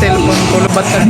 cellphone ko. Lubat ka.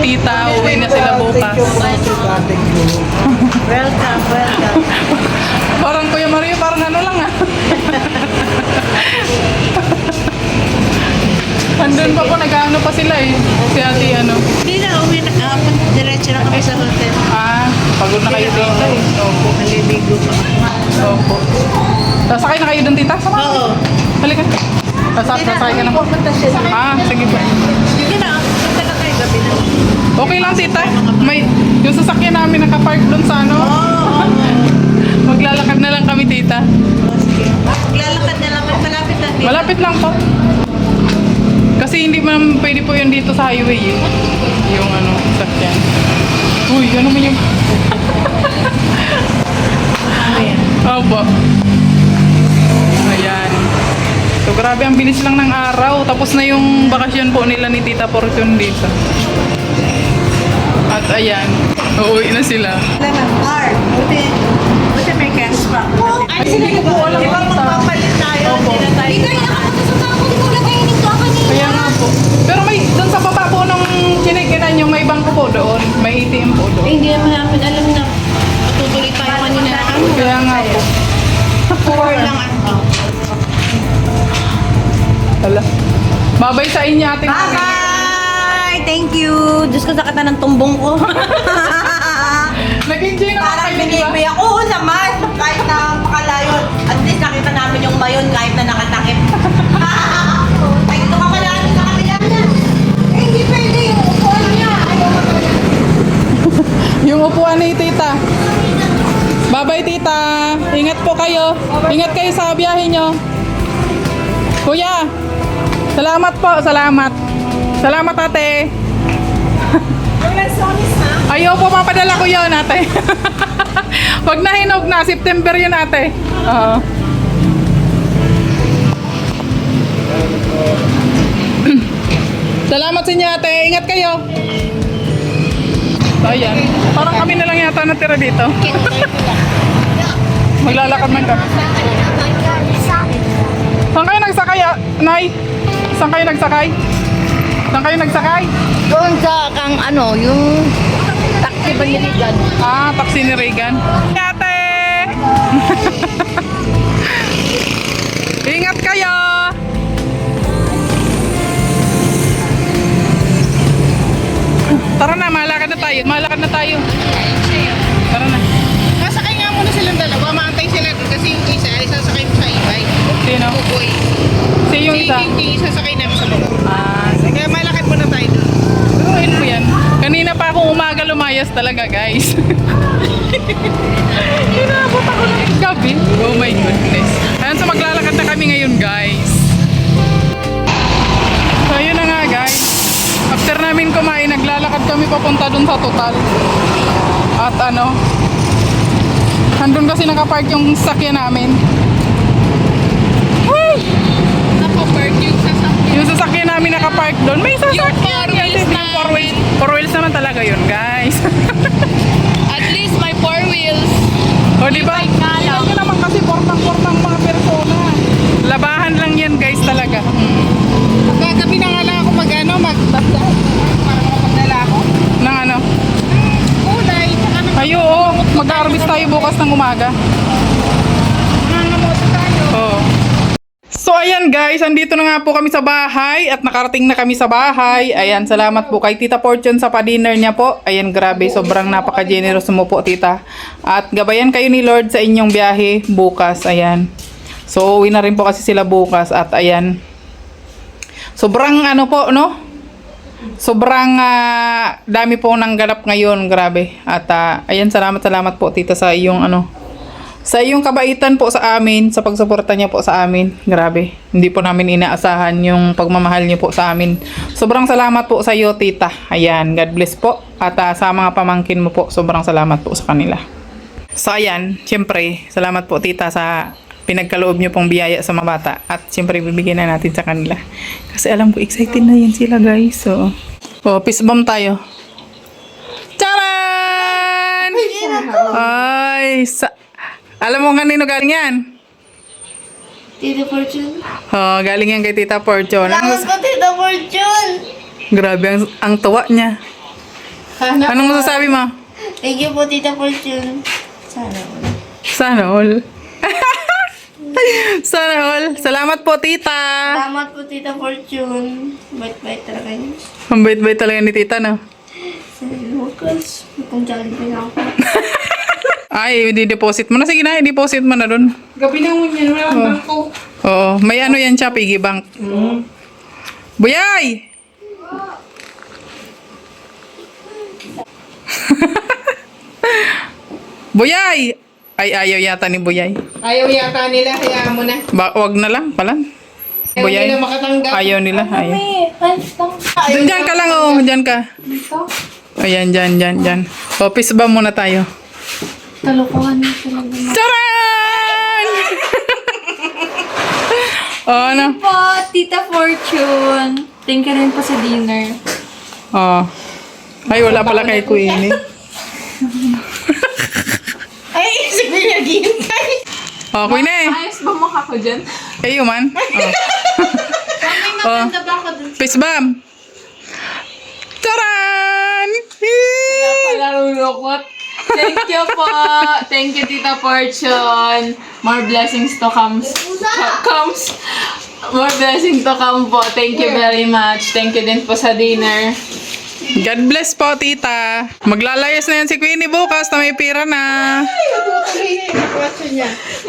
Tita, uwi na sila bukas. Welcome, welcome. Parang Kuya Mario, parang ano lang ah. Andun pa po, nag-ano pa sila eh. Si ate ano. Hindi na, uwi na kahapon. Diretso na kami sa hotel. Ah, pagod na kayo dito eh. Opo. Nalibigo pa. Opo. Sasakay na kayo dun, tita? Sama. Oo. Halika. Sasakay ka na po. Pupunta siya. Ah, sige po. Sige na, punta na kayo gabi na. Okay lang tita. May yung sasakyan namin nakapark doon sa ano. Oo. Maglalakad na lang kami tita. Sige. Maglalakad na lang. Malapit na. Malapit lang po. Kasi hindi man pwede po yun dito sa highway eh. Yung ano, sasakyan. Uy, ano man yung... Ayan. Opo. Ayan. So grabe, ang bilis lang ng araw. Tapos na yung bakasyon po nila ni Tita Fortune dito. At ayan, uuwi na sila. Wala na. R. Buti may cash pa. Ay, hindi ko po alam. Di ba magpapalit tayo? Opo. Hindi na tayo. Hindi tayo nakapagkasama ako, di mo nagkainin ko kanina. Kaya nga po. Pero may, doon sa baba po nung kinikinan yung may bangko po doon. May ATM po doon. Hindi naman namin alam na matutuloy tayo kanina. Kaya nga po. Four lang ano. Hala. Babay sa inyo ating Bye! Thank you! Diyos ko, sakit na ng tumbong ko. Nag-enjoy na Parang kayo, di ba? binibay ako. Oo naman. Kahit na makalayo. At least nakita namin yung mayon kahit na nakatakip. Ay, ito ka pala. Ano sa kabila na? Eh, hindi pwede yung upuan niya. Ayaw ko talaga. Yung upuan ni Tita. Bye-bye, Tita. Ingat po kayo. Ingat kayo sa biyahe nyo. Kuya, salamat po. Salamat. Salamat, ate. Ayaw po, mapadala ko yun, ate. Pag nahinog na, September yun, ate. Oo. Salamat sa inyo, ate. Ingat kayo. So, ayan. Parang kami na lang yata natira dito. Maglalakad man kami. Saan kayo nagsakay, Nay? Saan kayo nagsakay? Saan kayo nagsakay? Doon sa kang ano, yung taxi ba niligan? Ah, taxi ni Reagan. Ate! Ingat kayo! Tara na, malakad na tayo. Malakad na tayo. Tara na. Masakay nga muna silang dalawa, maantay sila doon kasi yung isa ay sasakay mo sa e-bike. Sino? Buboy. Si yung isa. Yung sasakay namin sa baba. Ah, Kaya malakad muna tayo doon. Turuin mo yan. Kanina pa akong umaga lumayas talaga, guys. Inabot ako ng gabi. Oh my goodness. Ayan, so maglalakad na kami ngayon, guys. So, yun na nga, guys. After namin kumain, naglalakad kami papunta dun sa Total. At ano, andun kasi nakapark yung sasakyan namin. Hey! Nakapark yung sasakyan. Yung sasakyan namin nakapark doon. May sasakyan. Yung four wheels. Four wheels naman talaga yun, guys. At least may 4 wheels. O, di ba? Tingnan nyo naman kasi portang-portang mga persona. Labahan lang yan, guys, talaga. Gagabi na nga lang ako magdasal. Para makapagdala ako. Nang ano? Kulay. Ay, oo. Mag-harvest tayo bukas ng umaga. Nangangamoto tayo. Oo. So, ayan guys, andito na nga po kami sa bahay at nakarating na kami sa bahay. Ayan, salamat po kay Tita Fortune sa pa-dinner niya po. Ayan, grabe, sobrang napaka-generous mo po, Tita. At gabayan kayo ni Lord sa inyong biyahe bukas. Ayan. So, uwi na rin po kasi sila bukas at ayan. Sobrang ano po, no? Sobrang dami po nang ganap ngayon, grabe. At ayan, salamat po, Tita, sa iyong ano, sa iyong kabaitan po sa amin, sa pagsuporta niyo po sa amin. Grabe. Hindi po namin inaasahan yung pagmamahal niyo po sa amin. Sobrang salamat po sa iyo, Tita. Ayan, God bless po. At sa mga pamangkin mo po, sobrang salamat po sa kanila. So ayan, syempre, salamat po, Tita, sa pinagkaloob niyo pong biyaya sa mga bata. At syempre, bibigyan na natin sa kanila. Kasi alam ko, excited na yan sila, guys. So, peace bomb tayo. Charan! Ay, alam mo kanino galing yan? Tita Fortune. Oh, galing yan kay Tita Fortune. Salamat po, Tita Fortune. Grabe ang tuwa niya. Anong masasabi mo? Thank you po, Tita Fortune. Sana all. Sana all. Sana all. Salamat po, Tita. Salamat po, Tita Fortune. Bait-bait talaga yun. Ang bait-bait talaga ni Tita, no? Sa Lucas, itong Jollibee na ako. Ay, i-deposit mo na. Sige na, i-deposit mo na dun. Gabi na mo yan. Wala bang bangko. Oo, may ano yan siya, piggy bank. Buyay! Buyay! Ay, ayaw yata ni Buyay. Ayaw yata nila. Hayaan mo na. Wag na lang, palan. Ayaw Buyay. nila makatanggap. Ayaw nila, ayaw. Ayaw Diyan ka lang, oh. Diyan ka. Ayan, dyan. Office ba muna tayo? Kalokohan na sila. Charan! Oh, ano? Po, Tita Fortune. Thank you rin po sa dinner. Oh. Ay, wala pala kay Queenie. Ay, si Kuya Gintay. Oh, Queenie. Ayos ba mukha ko dyan? Kayo man. Oh. Maganda ba ako dun? Peace bomb. Charan! Palulukot. Thank you po. Thank you, Tita Fortune. More blessings to come. More blessings to come po. Thank you very much. Thank you din po sa dinner. God bless po, Tita. Maglalayas na yan si Queenie bukas na may pira na.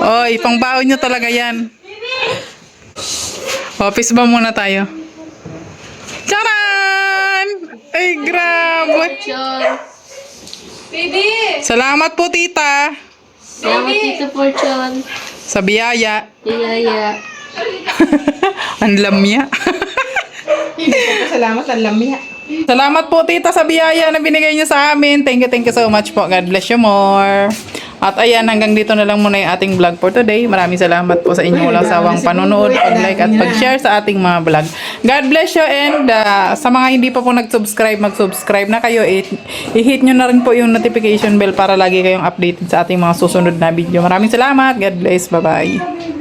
Oy, pangbaon nyo talaga yan. Office ba muna tayo? Charan! Ay, grabe. Baby! Salamat po, Tita. Salamat, Tita Fortune. Sa biyaya. Yeah. Ang lamya. Hindi ko salamat ang lamya. Salamat po, Tita, sa biyaya na binigay niyo sa amin. Thank you so much po. God bless you more. At ayan, hanggang dito na lang muna yung ating vlog for today. Maraming salamat po sa inyong walang sawang panonood, pag-like at pag-share sa ating mga vlog. God bless you and sa mga hindi pa po nag-subscribe, mag-subscribe na kayo. I-hit nyo na rin po yung notification bell para lagi kayong updated sa ating mga susunod na video. Maraming salamat. God bless. Bye-bye.